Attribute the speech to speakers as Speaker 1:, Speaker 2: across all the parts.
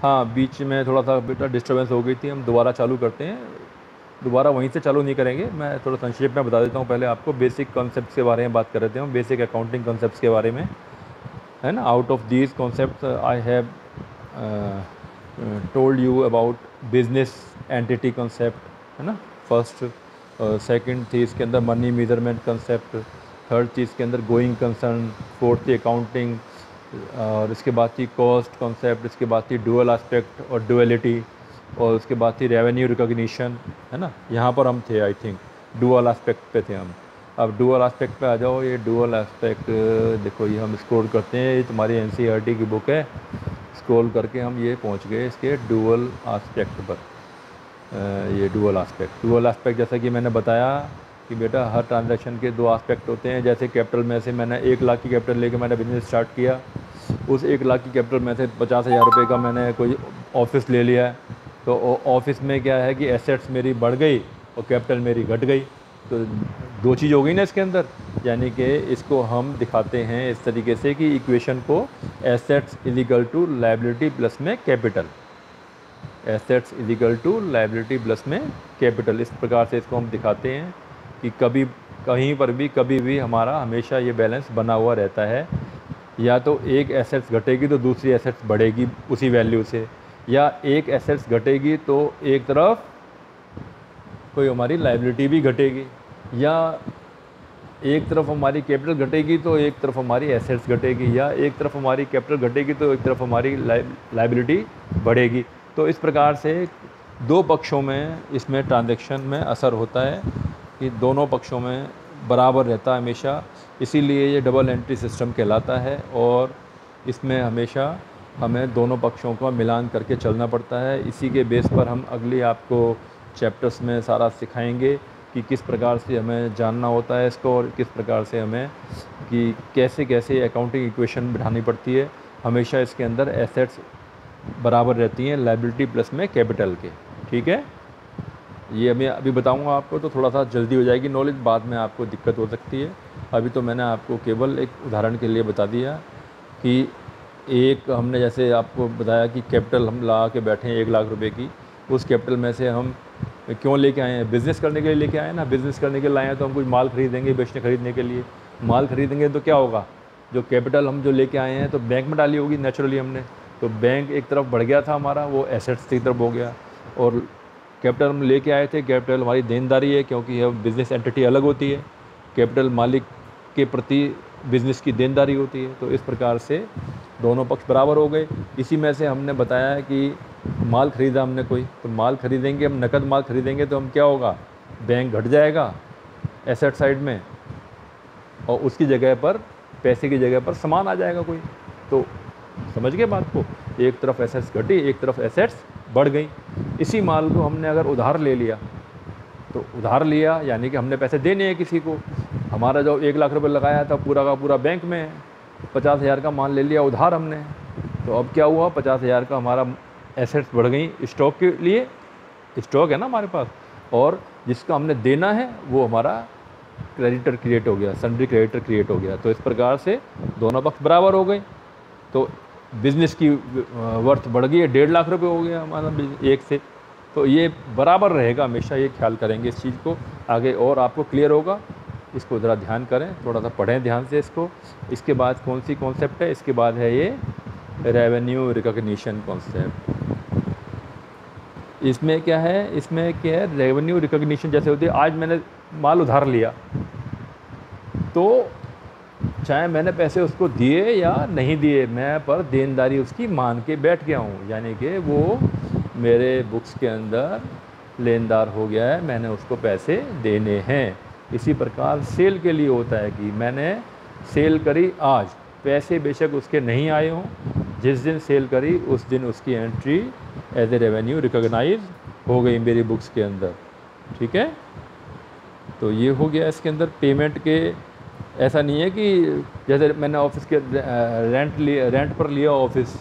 Speaker 1: हाँ, बीच में थोड़ा सा बेटा डिस्टर्बेंस हो गई थी, हम दोबारा चालू करते हैं। दोबारा वहीं से चालू नहीं करेंगे, मैं थोड़ा संक्षेप में बता देता हूँ। पहले आपको बेसिक कॉन्सेप्ट्स के बारे में बात कर रहे थे हम, बेसिक अकाउंटिंग कॉन्सेप्ट्स के बारे में, है ना। Out of these concepts I have told you about business entity concept, है ना। फर्स्ट सेकंड थी इसके अंदर मनी मेजरमेंट कॉन्सेप्ट, थर्ड थी इसके अंदर गोइंग कंसर्न, फोर्थ थी अकाउंटिंग, और इसके बाद थी कॉस्ट कॉन्सेप्ट, इसके बाद थी डुअल एस्पेक्ट और डुअलिटी, और उसके बाद थी रेवेन्यू रिकॉग्निशन, है ना। यहाँ पर हम थे, आई थिंक डुअल एस्पेक्ट पे थे हम। अब डुअल एस्पेक्ट पे आ जाओ। ये डुअल एस्पेक्ट देखो, ये हम स्क्रॉल करते हैं, ये तुम्हारी एनसीईआरटी की बुक है, स्क्रॉल करके हम ये पहुँच गए इसके डुअल एस्पेक्ट पर। ये डुअल एस्पेक्ट जैसा कि मैंने बताया कि बेटा हर ट्रांजैक्शन के दो एस्पेक्ट होते हैं। जैसे कैपिटल में से मैंने 1 लाख की कैपिटल लेके मैंने बिज़नेस स्टार्ट किया, उस 1 लाख की कैपिटल में से 50,000 रुपये का मैंने कोई ऑफिस ले लिया है, तो ऑफिस में क्या है कि एसेट्स मेरी बढ़ गई और कैपिटल मेरी घट गई, तो दो चीज़ हो गई ना इसके अंदर। यानी कि इसको हम दिखाते हैं इस तरीके से कि इक्वेशन को assets is equal to liability plus में capital, assets is equal to liability plus में कैपिटल, इस प्रकार से इसको हम दिखाते हैं कि कभी कहीं पर भी कभी भी हमारा हमेशा ये बैलेंस बना हुआ रहता है। या तो एक एसेट्स घटेगी तो दूसरी एसेट्स बढ़ेगी उसी वैल्यू से, या एक एसेट्स घटेगी तो एक तरफ कोई हमारी लायबिलिटी भी घटेगी, या एक तरफ हमारी कैपिटल घटेगी तो एक तरफ हमारी एसेट्स घटेगी, या एक तरफ हमारी कैपिटल घटेगी तो एक तरफ हमारी लायबिलिटी बढ़ेगी। तो इस प्रकार से दो पक्षों में इसमें ट्रांजैक्शन में असर होता है कि दोनों पक्षों में बराबर रहता है हमेशा, इसीलिए ये डबल एंट्री सिस्टम कहलाता है। और इसमें हमेशा हमें दोनों पक्षों का मिलान करके चलना पड़ता है। इसी के बेस पर हम अगली आपको चैप्टर्स में सारा सिखाएंगे कि किस प्रकार से हमें जानना होता है इसको, और किस प्रकार से हमें कि कैसे कैसे अकाउंटिंग इक्वेशन बिठानी पड़ती है। हमेशा इसके अंदर एसेट्स बराबर रहती हैं लायबिलिटी प्लस में कैपिटल के, ठीक है। ये मैं अभी बताऊंगा आपको, तो थोड़ा सा जल्दी हो जाएगी नॉलेज, बाद में आपको दिक्कत हो सकती है। अभी तो मैंने आपको केवल एक उदाहरण के लिए बता दिया कि एक हमने जैसे आपको बताया कि कैपिटल हम ला के बैठे हैं 1 लाख रुपए की, उस कैपिटल में से हम क्यों लेके आए हैं, बिज़नेस करने के लिए लेके आए हैं ना। बिज़नेस करने के लिए लाए हैं तो हम कुछ माल खरीदेंगे, बेचने खरीदने के लिए माल खरीदेंगे, तो क्या होगा, जो कैपिटल हम जो लेके आए हैं तो बैंक में डाली होगी नेचुरली हमने, तो बैंक एक तरफ बढ़ गया था हमारा, वो एसेट्स की तरफ हो गया। और कैपिटल हम लेके आए थे, कैपिटल हमारी देनदारी है, क्योंकि यह बिज़नेस एंटिटी अलग होती है, कैपिटल मालिक के प्रति बिज़नेस की देनदारी होती है। तो इस प्रकार से दोनों पक्ष बराबर हो गए। इसी में से हमने बताया कि माल ख़रीदा हमने कोई, तो माल खरीदेंगे हम, नकद माल खरीदेंगे तो हम क्या होगा, बैंक घट जाएगा एसेट साइड में, और उसकी जगह पर पैसे की जगह पर सामान आ जाएगा कोई। तो समझ गए बात को, एक तरफ एसेट्स घटी, एक तरफ एसेट्स बढ़ गई। इसी माल को हमने अगर उधार ले लिया, तो उधार लिया यानी कि हमने पैसे देने हैं किसी को, हमारा जो 1 लाख रुपए लगाया था पूरा का पूरा बैंक में है, 50,000 का माल ले लिया उधार हमने, तो अब क्या हुआ, 50,000 का हमारा एसेट्स बढ़ गई स्टॉक के लिए, स्टॉक है ना हमारे पास, और जिसका हमने देना है वो हमारा क्रेडिटर क्रिएट हो गया, सन्ड्री क्रेडिटर क्रिएट हो गया। तो इस प्रकार से दोनों पक्ष बराबर हो गए। तो बिज़नेस की वर्थ बढ़ गई है, 1.5 लाख रुपए हो गया हमारा एक से। तो ये बराबर रहेगा हमेशा, ये ख्याल करेंगे इस चीज़ को, आगे और आपको क्लियर होगा। इसको ज़रा ध्यान करें, थोड़ा सा पढ़ें ध्यान से इसको। इसके बाद कौन सी कॉन्सेप्ट है, इसके बाद है ये रेवेन्यू रिकॉग्निशन कॉन्सेप्ट। इसमें क्या है, इसमें क्या है, रेवेन्यू रिकॉग्निशन जैसे होती है, आज मैंने माल उधार लिया, तो चाहे मैंने पैसे उसको दिए या नहीं दिए, मैं पर देनदारी उसकी मान के बैठ गया हूँ, यानी कि वो मेरे बुक्स के अंदर लेनदार हो गया है, मैंने उसको पैसे देने हैं। इसी प्रकार सेल के लिए होता है कि मैंने सेल करी आज, पैसे बेशक उसके नहीं आए हों, जिस दिन सेल करी उस दिन उसकी entry as a revenue recognise हो गई मेरी बुक्स के अंदर, ठीक है। तो ये हो गया इसके अंदर पेमेंट के। ऐसा नहीं है कि जैसे मैंने ऑफिस के रेंट पर लिया ऑफिस,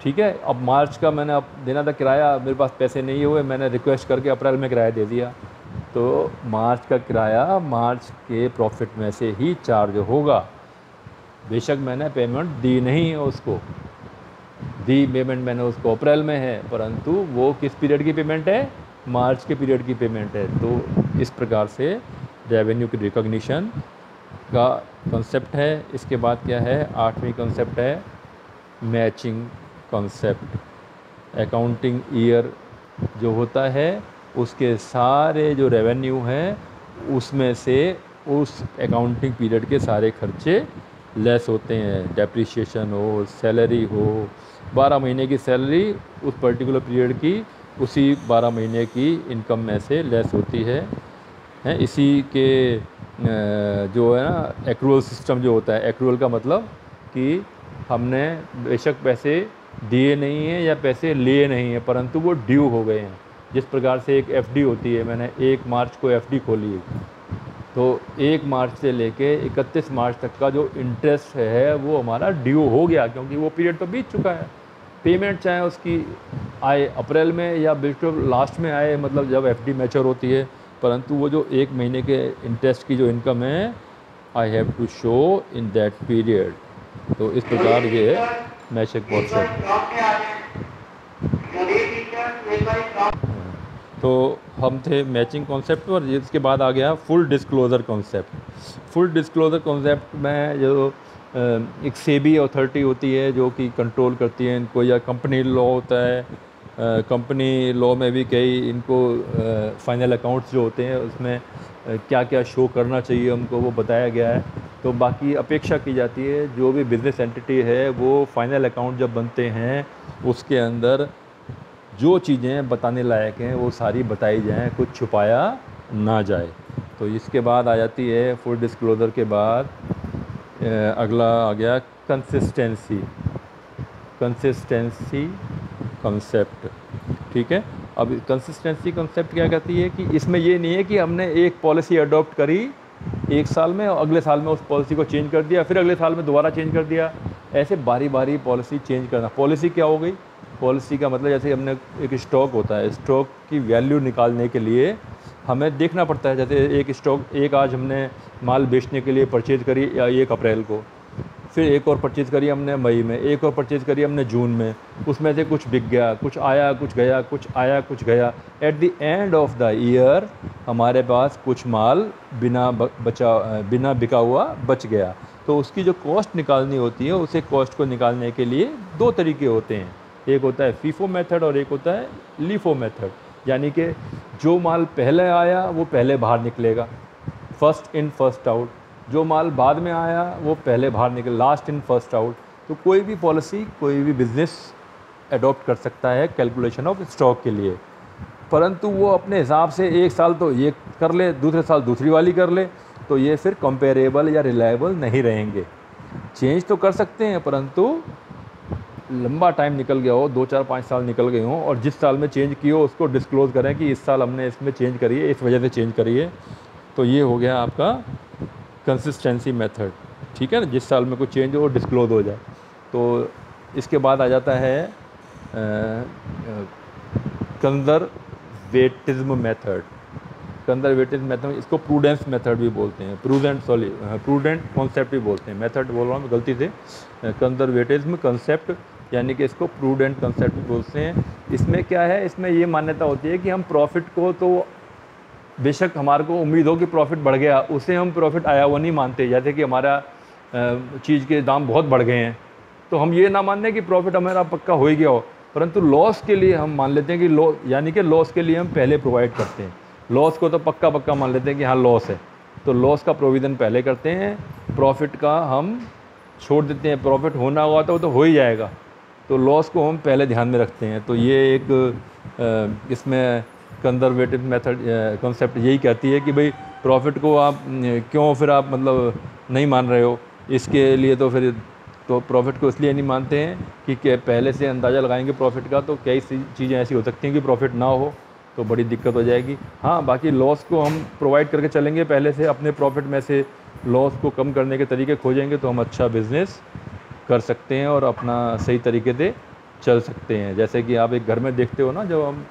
Speaker 1: ठीक है, अब मार्च का मैंने अब देना था किराया, मेरे पास पैसे नहीं हुए, मैंने रिक्वेस्ट करके अप्रैल में किराया दे दिया, तो मार्च का किराया मार्च के प्रॉफिट में से ही चार्ज होगा, बेशक मैंने पेमेंट दी नहीं है उसको, दी पेमेंट मैंने उसको अप्रैल में है, परंतु वो किस पीरियड की पेमेंट है, मार्च के पीरियड की पेमेंट है। तो इस प्रकार से रेवेन्यू की रिकॉग्निशन का कॉन्सेप्ट है। इसके बाद क्या है, 8वीं कॉन्सेप्ट है मैचिंग कॉन्सेप्ट। अकाउंटिंग ईयर जो होता है उसके सारे जो रेवेन्यू हैं उसमें से उस अकाउंटिंग पीरियड के सारे खर्चे लेस होते हैं। डेप्रिसिएशन हो, सैलरी हो, 12 महीने की सैलरी उस पर्टिकुलर पीरियड की उसी 12 महीने की इनकम में से लेस होती है। इसी के जो है ना एक्रूअल सिस्टम जो होता है, एक्रूअल का मतलब कि हमने बेशक पैसे दिए नहीं हैं या पैसे लिए नहीं हैं, परंतु वो ड्यू हो गए हैं। जिस प्रकार से एक एफडी होती है, मैंने 1 मार्च को एफडी खोली है, तो 1 मार्च से लेके 31 मार्च तक का जो इंटरेस्ट है वो हमारा ड्यू हो गया, क्योंकि वो पीरियड तो बीत चुका है। पेमेंट चाहे उसकी आए अप्रैल में या बिल्कुल लास्ट में आए, मतलब जब एफडी मैच्योर होती है, परंतु वो जो 1 महीने के इंटरेस्ट की जो इनकम है, I have to show in that period. तो इस प्रकार ये मैचिंग कॉन्सेप्ट। तो हम थे मैचिंग कॉन्सेप्ट और इसके बाद आ गया full disclosure concept. Full disclosure concept में जो एक सेबी अथॉरिटी होती है जो कि कंट्रोल करती है इनको, या कंपनी लॉ होता है, कंपनी लॉ में भी कई इनको फाइनल अकाउंट्स जो होते हैं उसमें क्या क्या शो करना चाहिए हमको वो बताया गया है। तो बाकी अपेक्षा की जाती है जो भी बिज़नेस एंटिटी है वो फाइनल अकाउंट जब बनते हैं उसके अंदर जो चीज़ें बताने लायक हैं वो सारी बताई जाएं, कुछ छुपाया ना जाए। तो इसके बाद आ जाती है फुल डिस्क्लोज़र के बाद अगला आ गया कंसिस्टेंसी कॉन्सेप्ट। ठीक है, अब कंसिस्टेंसी कॉन्सेप्ट क्या कहती है कि इसमें ये नहीं है कि हमने एक पॉलिसी अडॉप्ट करी 1 साल में और अगले साल में उस पॉलिसी को चेंज कर दिया, फिर अगले साल में दोबारा चेंज कर दिया। ऐसे बारी बारी पॉलिसी चेंज करना। पॉलिसी क्या हो गई, पॉलिसी का मतलब जैसे हमने एक स्टॉक होता है, स्टॉक की वैल्यू निकालने के लिए हमें देखना पड़ता है। जैसे एक स्टॉक, एक आज हमने माल बेचने के लिए परचेज़ करी या 1 अप्रैल को, फिर एक और परचेज़ करी हमने मई में, एक और परचेज़ करी हमने जून में, उसमें से कुछ बिक गया, कुछ आया कुछ गया, कुछ आया कुछ गया। At the end of the year हमारे पास कुछ माल बिना बिका हुआ बच गया। तो उसकी जो कॉस्ट निकालनी होती है, उसे कॉस्ट को निकालने के लिए 2 तरीके होते हैं। एक होता है फीफो मेथड और एक होता है लीफो मेथड, यानी कि जो माल पहले आया वो पहले बाहर निकलेगा, फर्स्ट इन फर्स्ट आउट। जो माल बाद में आया वो पहले बाहर निकले, लास्ट इन फर्स्ट आउट। तो कोई भी पॉलिसी कोई भी बिज़नेस अडॉप्ट कर सकता है कैलकुलेशन ऑफ स्टॉक के लिए, परंतु वो अपने हिसाब से 1 साल तो ये कर ले, दूसरे साल दूसरी वाली कर ले, तो ये फिर कंपेरेबल या रिलायबल नहीं रहेंगे। चेंज तो कर सकते हैं, परंतु लंबा टाइम निकल गया हो, 2 4 5 साल निकल गए हों, और जिस साल में चेंज की हो उसको डिस्क्लोज़ करें कि इस साल हमने इसमें चेंज करी है, इस वजह से चेंज करी है। तो ये हो गया आपका कंसिस्टेंसी मेथड। ठीक है ना, जिस साल में कोई चेंज हो डिस्क्लोज़ हो जाए। तो इसके बाद आ जाता है कंजर्वेटिज्म मेथड। कंजर्वेटिव मेथड, इसको प्रूडेंस मेथड भी बोलते हैं, प्रूडेंट कॉन्सेप्ट भी बोलते हैं। मेथड बोल रहा हूँ गलती से, कंजर्वेटिज्म कंसेप्ट, यानी कि इसको प्रूडेंट कंसेप्ट भी बोलते हैं। इसमें क्या है, इसमें ये मान्यता होती है कि हम प्रॉफिट को, तो बेशक हमारे को उम्मीद हो कि प्रॉफिट बढ़ गया, उसे हम प्रॉफिट आया वो नहीं मानते। जैसे कि हमारा चीज़ के दाम बहुत बढ़ गए हैं, तो हम ये ना मानते कि प्रॉफिट हमारा पक्का हो ही गया हो, परंतु लॉस के लिए हम मान लेते हैं कि यानी कि लॉस के लिए हम पहले प्रोवाइड करते हैं। लॉस को तो पक्का मान लेते हैं कि हाँ लॉस है, तो लॉस का प्रोविज़न पहले करते हैं, प्रॉफिट का हम छोड़ देते हैं। प्रॉफिट होना हुआ तो वो तो हो ही जाएगा, तो लॉस को हम पहले ध्यान में रखते हैं। तो ये एक इसमें कंजर्वेटिव मेथड कॉन्सेप्ट यही कहती है कि भाई प्रॉफिट को आप क्यों फिर आप मतलब नहीं मान रहे हो, इसके लिए तो फिर तो प्रॉफिट को इसलिए नहीं मानते हैं कि पहले से अंदाज़ा लगाएंगे प्रॉफिट का, तो कई चीज़ें ऐसी हो सकती हैं कि प्रॉफिट ना हो, तो बड़ी दिक्कत हो जाएगी। हाँ, बाकी लॉस को हम प्रोवाइड करके चलेंगे पहले से, अपने प्रॉफिट में से लॉस को कम करने के तरीके खोजेंगे, तो हम अच्छा बिज़नेस कर सकते हैं और अपना सही तरीके से चल सकते हैं। जैसे कि आप एक घर में देखते हो ना, जब हम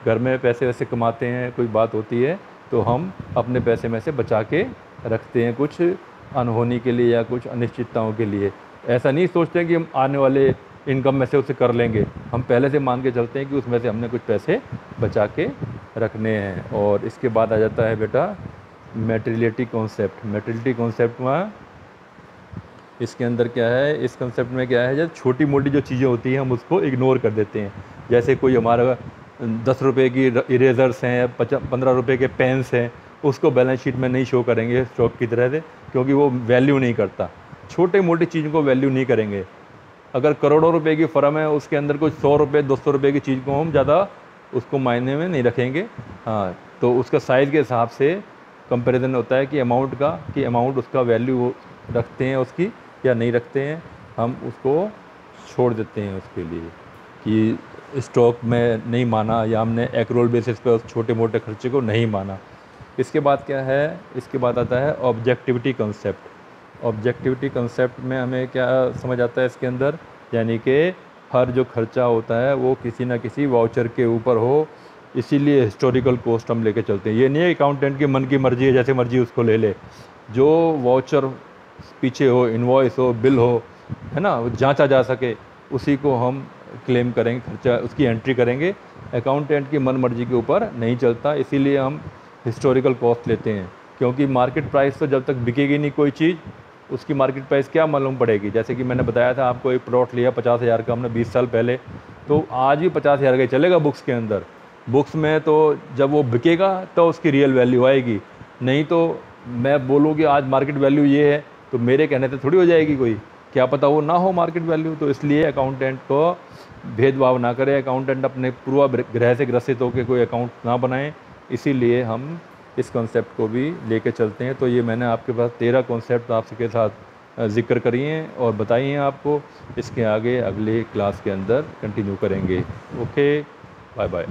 Speaker 1: घर में पैसे वैसे कमाते हैं, कोई बात होती है, तो हम अपने पैसे में से बचा के रखते हैं कुछ अनहोनी के लिए या कुछ अनिश्चितताओं के लिए। ऐसा नहीं सोचते हैं कि हम आने वाले इनकम में से उसे कर लेंगे। हम पहले से मान के चलते हैं कि उसमें से हमने कुछ पैसे बचा के रखने हैं। और इसके बाद आ जाता है बेटा मेटेरियलिटी कॉन्सेप्ट। मेटेरियलिटी कॉन्सेप्ट में इसके अंदर क्या है, इस कंसेप्ट में क्या है, जब छोटी मोटी जो चीज़ें होती हैं हम उसको इग्नोर कर देते हैं। जैसे कोई हमारा 10 रुपये की इरेज़र्स हैं, 15 रुपये के पेन्स हैं, उसको बैलेंस शीट में नहीं शो करेंगे स्टॉक की तरह से, क्योंकि वो वैल्यू नहीं करता। छोटे मोटी चीज़ों को वैल्यू नहीं करेंगे। अगर करोड़ों रुपए की फर्म है, उसके अंदर कुछ 100 रुपये 200 रुपये की चीज़ को हम ज़्यादा उसको मायने में नहीं रखेंगे। हाँ, तो उसका साइज़ के हिसाब से कंपैरिजन होता है कि अमाउंट का, कि अमाउंट उसका वैल्यू रखते हैं उसकी या नहीं रखते हैं, हम उसको छोड़ देते हैं उसके लिए कि स्टॉक में नहीं माना या हमने एक्रोल बेसिस पे उस छोटे मोटे खर्चे को नहीं माना। इसके बाद क्या है, इसके बाद आता है ऑब्जेक्टिविटी कंसेप्ट। ऑब्जेक्टिविटी कंसेप्ट में हमें क्या समझ आता है इसके अंदर, यानी कि हर जो खर्चा होता है वो किसी ना किसी वाउचर के ऊपर हो, इसीलिए हिस्टोरिकल कॉस्ट हम लेके चलते हैं। ये नहीं है अकाउंटेंट की मन की मर्जी है, जैसे मर्जी उसको ले ले। जो वाउचर पीछे हो, इन्वॉइस हो, बिल हो, है ना, जांचा जा सके, उसी को हम क्लेम करेंगे, खर्चा उसकी एंट्री करेंगे। अकाउंटेंट की मन मर्जी के ऊपर नहीं चलता, इसीलिए हम हिस्टोरिकल कॉस्ट लेते हैं। क्योंकि मार्केट प्राइस तो जब तक बिकेगी नहीं कोई चीज़, उसकी मार्केट प्राइस क्या मालूम पड़ेगी। जैसे कि मैंने बताया था आपको, एक प्लॉट लिया 50,000 का हमने 20 साल पहले, तो आज भी 50,000 का ही चलेगा बुक्स के अंदर। बुक्स में तो जब वो बिकेगा तो उसकी रियल वैल्यू आएगी, नहीं तो मैं बोलूँ कि आज मार्केट वैल्यू ये है तो मेरे कहने से थोड़ी हो जाएगी कोई, क्या पता वो ना हो मार्केट वैल्यू। तो इसलिए अकाउंटेंट को भेदभाव ना करें, अकाउंटेंट अपने पूर्वाग्रह से ग्रसित होकर कोई अकाउंट ना बनाएं, इसीलिए हम इस कॉन्सेप्ट को भी लेके चलते हैं। तो ये मैंने आपके पास 13 कॉन्सेप्ट आपके साथ जिक्र करी हैं और बताई हैं आपको। इसके आगे अगले क्लास के अंदर कंटिन्यू करेंगे। Okay, bye bye.